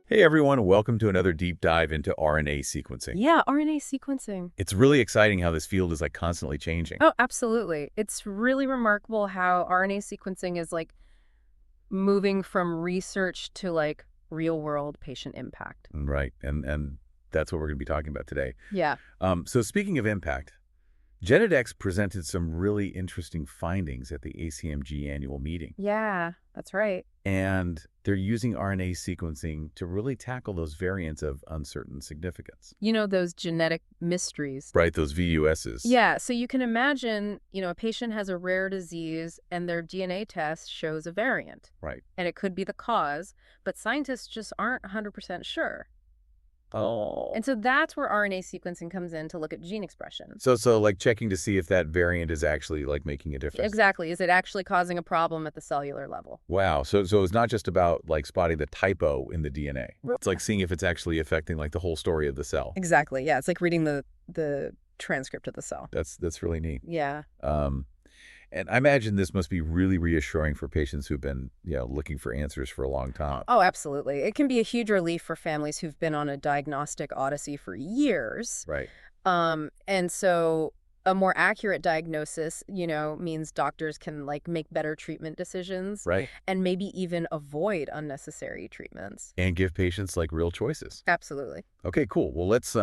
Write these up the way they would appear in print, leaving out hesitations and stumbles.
Hey everyone, welcome to another deep dive into RNA sequencing. Yeah, RNA sequencing. It's really exciting how this field is constantly changing. Oh, absolutely. It's really remarkable how RNA sequencing is moving from research to real world patient impact. Right, and that's what we're going to be talking about today. Yeah. So speaking of impact, GeneDx presented some really interesting findings at the ACMG annual meeting. Yeah, that's right. And they're using RNA sequencing to really tackle those variants of uncertain significance. You know, those genetic mysteries. Right, those VUSs. Yeah, so you can imagine, a patient has a rare disease and their DNA test shows a variant. Right. And it could be the cause, but scientists just aren't 100% sure. Oh. And so that's where RNA sequencing comes in to look at gene expression. So checking to see if that variant is actually making a difference. Exactly. Is it actually causing a problem at the cellular level? Wow. So it's not just about spotting the typo in the DNA. Well, It's seeing if it's actually affecting the whole story of the cell. Exactly. Yeah, it's like reading the transcript of the cell. That's really neat. Yeah. And I imagine this must be really reassuring for patients who've been, looking for answers for a long time. Oh, absolutely. It can be a huge relief for families who've been on a diagnostic odyssey for years. Right. And so a more accurate diagnosis, means doctors can make better treatment decisions. Right. And maybe even avoid unnecessary treatments. And give patients real choices. Absolutely. Okay, cool. Well, let's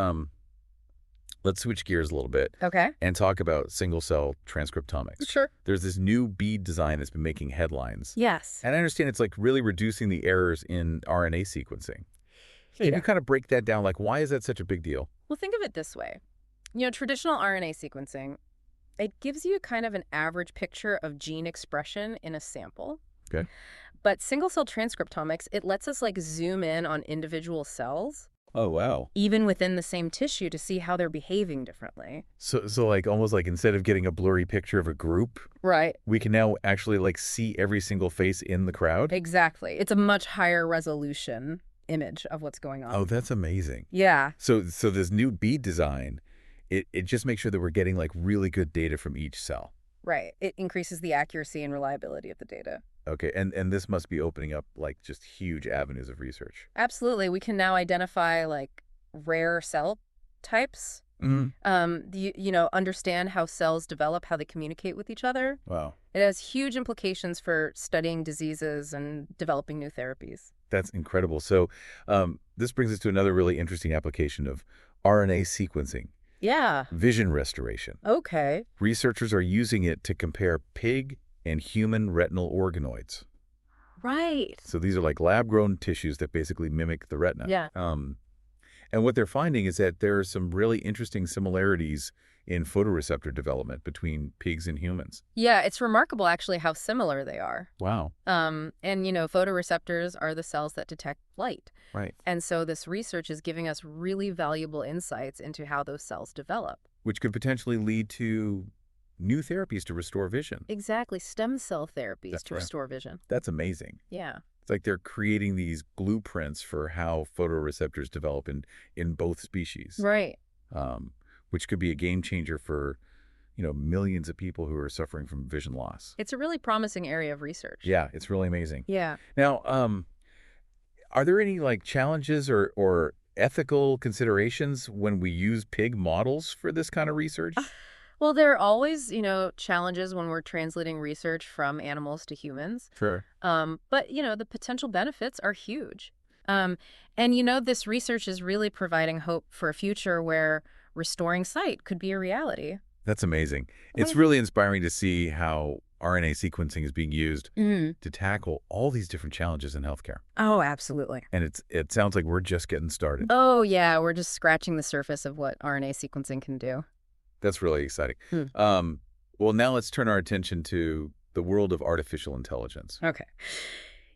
switch gears a little bit. Okay. And talk about single-cell transcriptomics. Sure. There's this new Bead design that's been making headlines. Yes. And I understand it's really reducing the errors in RNA sequencing. Can you kind of break that down? Why is that such a big deal? Well, think of it this way. Traditional RNA sequencing, it gives you kind of an average picture of gene expression in a sample. Okay. But single-cell transcriptomics, it lets us zoom in on individual cells, Oh, wow. even within the same tissue, to see how they're behaving differently. So almost instead of getting a blurry picture of a group, Right. we can now actually see every single face in the crowd? Exactly. It's a much higher resolution image of what's going on. Oh, that's amazing. Yeah. So this new Bead design, it just makes sure that we're getting really good data from each cell. Right. It increases the accuracy and reliability of the data. Okay, and this must be opening up just huge avenues of research. Absolutely. We can now identify rare cell types. Understand how cells develop, how they communicate with each other. Wow. It has huge implications for studying diseases and developing new therapies. That's incredible. So this brings us to another really interesting application of RNA sequencing. Yeah. Vision restoration. Okay. Researchers are using it to compare pig and human retinal organoids. Right. So these are lab-grown tissues that basically mimic the retina. Yeah. And what they're finding is that there are some really interesting similarities in photoreceptor development between pigs and humans. Yeah, it's remarkable actually how similar they are. Wow. And photoreceptors are the cells that detect light. Right. And so this research is giving us really valuable insights into how those cells develop. Which could potentially lead to new therapies to restore vision. Exactly. Stem cell therapies That's to right. restore vision. That's amazing. Yeah. It's they're creating these blueprints for how photoreceptors develop in both species. Right. Which could be a game changer for, millions of people who are suffering from vision loss. It's a really promising area of research. Yeah, it's really amazing. Yeah. Now, are there any challenges or ethical considerations when we use pig models for this kind of research? Well, there are always, challenges when we're translating research from animals to humans. Sure. But, the potential benefits are huge. And, this research is really providing hope for a future where restoring sight could be a reality. That's amazing. It's really inspiring to see how RNA sequencing is being used to tackle all these different challenges in healthcare. Oh, absolutely. And it sounds like we're just getting started. Oh, yeah. We're just scratching the surface of what RNA sequencing can do. That's really exciting. Well, now let's turn our attention to the world of artificial intelligence. Okay.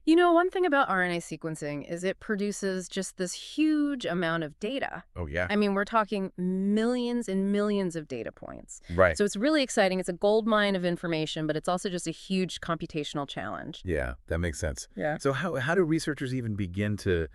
One thing about RNA sequencing is it produces just this huge amount of data. Oh, yeah. I mean, we're talking millions and millions of data points. Right. So it's really exciting. It's a gold mine of information, but it's also just a huge computational challenge. Yeah, that makes sense. Yeah. So how do researchers even begin to,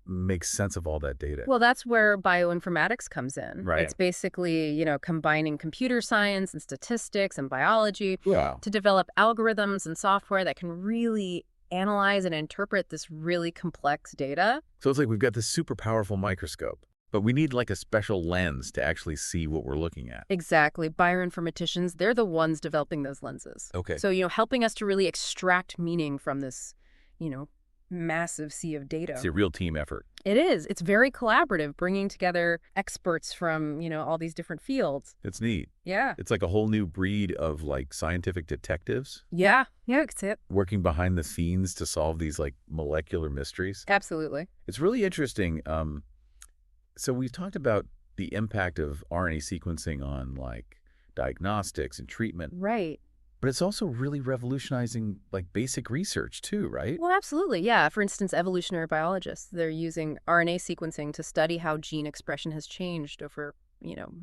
make sense of all that data? Well, that's where bioinformatics comes in. Right. It's basically, combining computer science and statistics and biology Wow. to develop algorithms and software that can really analyze and interpret this really complex data. So it's like we've got this super powerful microscope, but we need like a special lens to actually see what we're looking at. Exactly. Bioinformaticians, they're the ones developing those lenses. Okay. So, helping us to really extract meaning from this, you know, massive sea of data. It's a real team effort. It is. It's very collaborative, bringing together experts from, all these different fields. It's neat. Yeah. It's like a whole new breed of like scientific detectives Yeah. Yeah, that's it. working behind the scenes to solve these like molecular mysteries. Absolutely. It's really interesting. So we've talked about the impact of RNA sequencing on like diagnostics and treatment, Right. but it's also really revolutionizing like basic research too, right? Well, absolutely. Yeah. For instance, evolutionary biologists, they're using RNA sequencing to study how gene expression has changed over,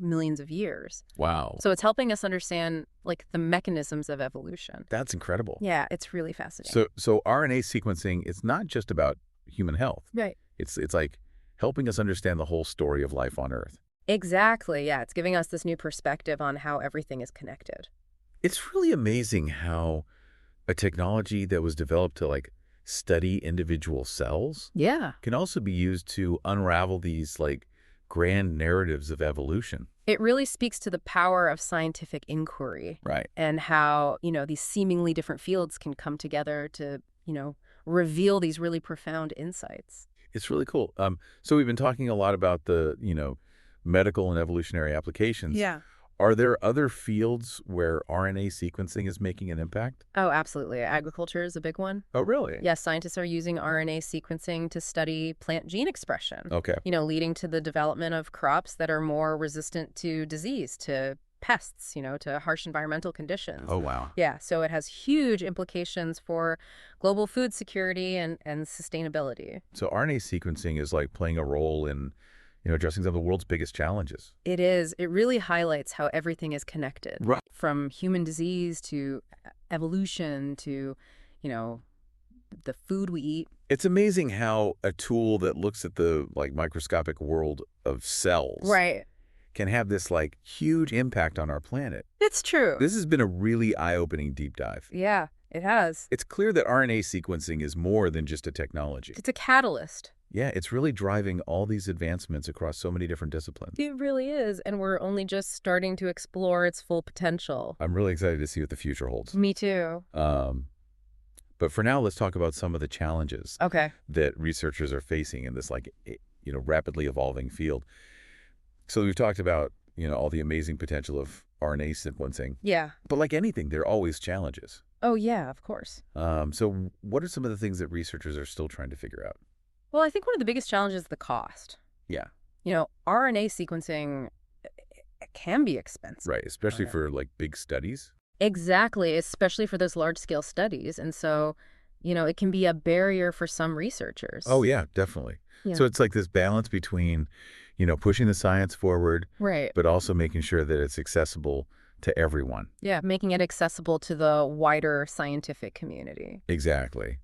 millions of years. Wow. So it's helping us understand like the mechanisms of evolution. That's incredible. Yeah, it's really fascinating. So RNA sequencing, it's not just about human health. Right. It's like helping us understand the whole story of life on Earth. Exactly. Yeah, it's giving us this new perspective on how everything is connected. It's really amazing how a technology that was developed to like study individual cells Yeah. can also be used to unravel these like grand narratives of evolution. It really speaks to the power of scientific inquiry Right. and how, these seemingly different fields can come together to, reveal these really profound insights. It's really cool. So we've been talking a lot about the, medical and evolutionary applications. Yeah. Are there other fields where RNA sequencing is making an impact? Oh, absolutely. Agriculture is a big one. Oh, really? Yes, scientists are using RNA sequencing to study plant gene expression, Okay. leading to the development of crops that are more resistant to disease, to pests, to harsh environmental conditions. Oh, wow. Yeah, so it has huge implications for global food security and sustainability. So RNA sequencing is like playing a role in, addressing some of the world's biggest challenges. It is. It really highlights how everything is connected. Right. From human disease to evolution to, the food we eat. It's amazing how a tool that looks at the like microscopic world of cells Right. can have this like huge impact on our planet. It's true. This has been a really eye-opening deep dive. Yeah, it has. It's clear that RNA sequencing is more than just a technology. It's a catalyst. Yeah, it's really driving all these advancements across so many different disciplines. It really is, and we're only just starting to explore its full potential. I'm really excited to see what the future holds. Me too. But for now, let's talk about some of the challenges Okay. that researchers are facing in this like, rapidly evolving field. So we've talked about, all the amazing potential of RNA sequencing. Yeah. But like anything, there are always challenges. Oh, yeah, of course. So what are some of the things that researchers are still trying to figure out? Well, I think one of the biggest challenges is the cost. Yeah. RNA sequencing can be expensive. Right, especially Okay. for like big studies. Exactly, especially for those large-scale studies. And so, it can be a barrier for some researchers. Oh, yeah, definitely. Yeah. So it's like this balance between, pushing the science forward, Right. but also making sure that it's accessible to everyone. Yeah, making it accessible to the wider scientific community. Exactly.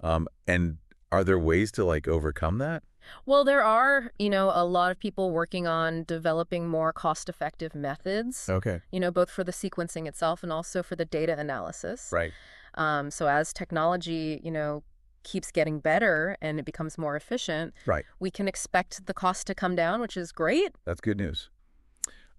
And are there ways to like overcome that? Well, there are, a lot of people working on developing more cost-effective methods, Okay. both for the sequencing itself and also for the data analysis. Right. So as technology, keeps getting better and it becomes more efficient, Right. we can expect the cost to come down, which is great. That's good news.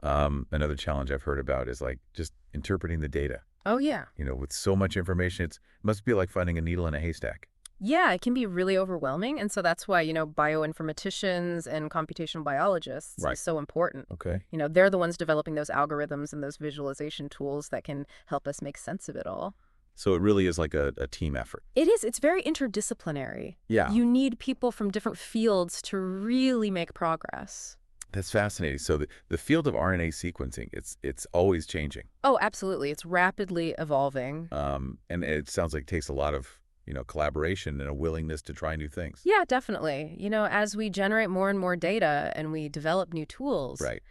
Another challenge I've heard about is like just interpreting the data. Oh, yeah. With so much information, it must be like finding a needle in a haystack. Yeah, it can be really overwhelming. And so that's why, bioinformaticians and computational biologists Right. is so important. Okay. They're the ones developing those algorithms and those visualization tools that can help us make sense of it all. So it really is like a team effort. It is. It's very interdisciplinary. Yeah. You need people from different fields to really make progress. That's fascinating. So the field of RNA sequencing, it's always changing. Oh, absolutely. It's rapidly evolving. And it sounds like it takes a lot of, collaboration and a willingness to try new things. Yeah, definitely. As we generate more and more data and we develop new tools, Right.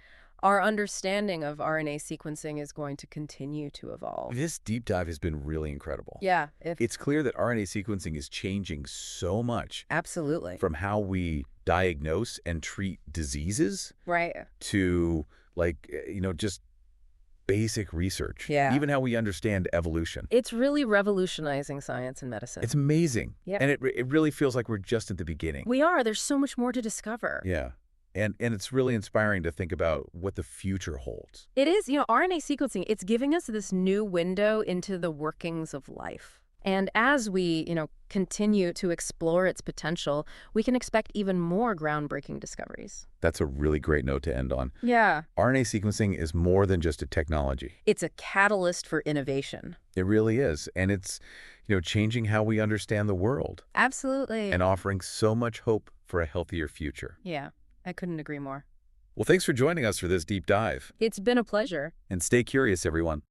our understanding of RNA sequencing is going to continue to evolve. This deep dive has been really incredible. Yeah, It's clear that RNA sequencing is changing so much absolutely. from how we diagnose and treat diseases Right. to like, just basic research, Yeah. even how we understand evolution. It's really revolutionizing science and medicine. It's amazing. Yeah. And it really feels like we're just at the beginning. We are. There's so much more to discover. Yeah. And it's really inspiring to think about what the future holds. It is, RNA sequencing, it's giving us this new window into the workings of life. And as we, continue to explore its potential, we can expect even more groundbreaking discoveries. That's a really great note to end on. Yeah. RNA sequencing is more than just a technology. It's a catalyst for innovation. It really is. And it's, changing how we understand the world Absolutely. and offering so much hope for a healthier future. Yeah, I couldn't agree more. Well, thanks for joining us for this deep dive. It's been a pleasure. And stay curious, everyone.